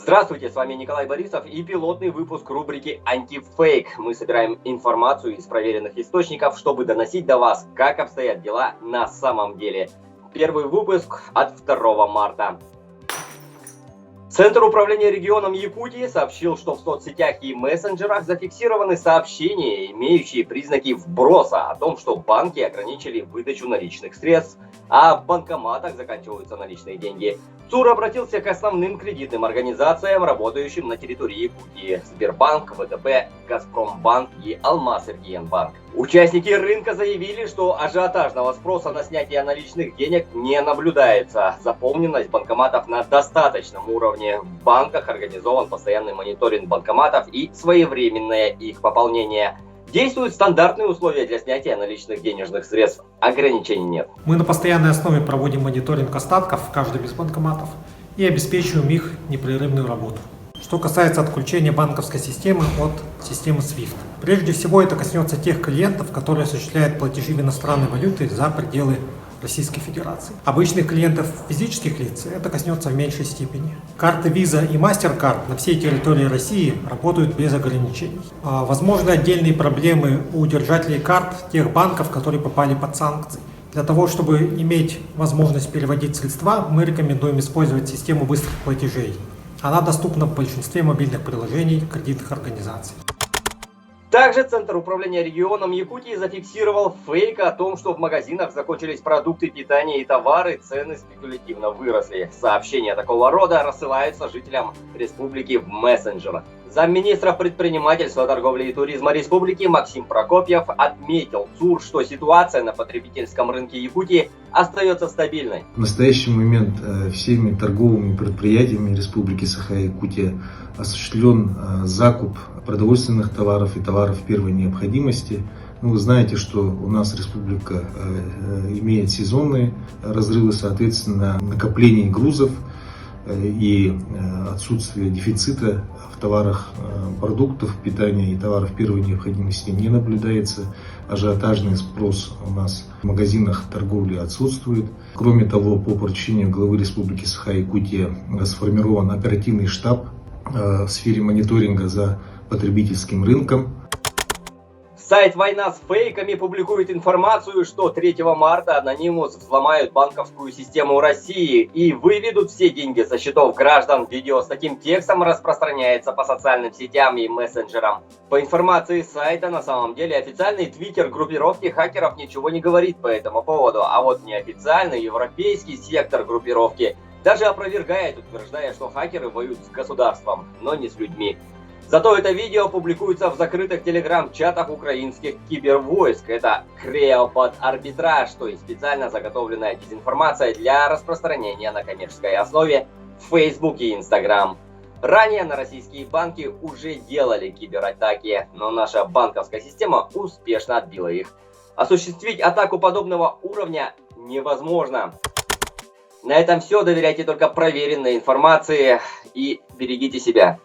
Здравствуйте, с вами Николай Борисов и пилотный выпуск рубрики «Антифейк». Мы собираем информацию из проверенных источников, чтобы доносить до вас, как обстоят дела на самом деле. Первый выпуск от 2 марта. Центр управления регионом Якутии сообщил, что в соцсетях и мессенджерах зафиксированы сообщения, имеющие признаки вброса о том, что банки ограничили выдачу наличных средств, а в банкоматах заканчиваются наличные деньги. ЦУР обратился к основным кредитным организациям, работающим на территории Якутии: Сбербанк, ВТБ, Газпромбанк и Алмаз-Эргиенбанк. Участники рынка заявили, что ажиотажного спроса на снятие наличных денег не наблюдается. Заполненность банкоматов на достаточном уровне. В банках организован постоянный мониторинг банкоматов и своевременное их пополнение. Действуют стандартные условия для снятия наличных денежных средств. Ограничений нет. Мы на постоянной основе проводим мониторинг остатков в каждом из банкоматов и обеспечиваем их непрерывную работу. Что касается отключения банковской системы от системы SWIFT. Прежде всего это коснется тех клиентов, которые осуществляют платежи в иностранной валюте за пределы Российской Федерации. Обычных клиентов физических лиц это коснется в меньшей степени. Карты Visa и MasterCard на всей территории России работают без ограничений. Возможны отдельные проблемы у держателей карт тех банков, которые попали под санкции. Для того, чтобы иметь возможность переводить средства, мы рекомендуем использовать систему быстрых платежей. Она доступна в большинстве мобильных приложений кредитных организаций. Также Центр управления регионом Якутии зафиксировал фейк о том, что в магазинах закончились продукты питания и товары, цены спекулятивно выросли. Сообщения такого рода рассылаются жителям республики в мессенджерах. Замминистра предпринимательства, торговли и туризма республики Максим Прокопьев отметил ЦУР, что ситуация на потребительском рынке Якутии остается стабильной. В настоящий момент всеми торговыми предприятиями Республики Саха-Якутия осуществлен закуп продовольственных товаров и товаров первой необходимости. Вы знаете, что у нас республика имеет сезонные разрывы, соответственно, накопление грузов и отсутствие дефицита в товарах продуктов питания и товаров первой необходимости не наблюдается. Ажиотажный спрос у нас в магазинах торговли отсутствует. Кроме того, по поручению главы Республики Саха-Якутия сформирован оперативный штаб в сфере мониторинга за потребительским рынком. Сайт «Война с фейками» публикует информацию, что 3 марта Anonymous взломают банковскую систему России и выведут все деньги со счетов граждан. Видео с таким текстом распространяется по социальным сетям и мессенджерам. По информации сайта, на самом деле официальный твиттер группировки хакеров ничего не говорит по этому поводу, а вот неофициальный европейский сектор группировки даже опровергает, утверждая, что хакеры воюют с государством, но не с людьми. Зато это видео публикуется в закрытых телеграм-чатах украинских кибервойск. Это КРЕО под арбитраж, то есть специально заготовленная дезинформация для распространения на коммерческой основе в Facebook и Instagram. Ранее на российские банки уже делали кибератаки, но наша банковская система успешно отбила их. Осуществить атаку подобного уровня невозможно. На этом все. Доверяйте только проверенной информации и берегите себя.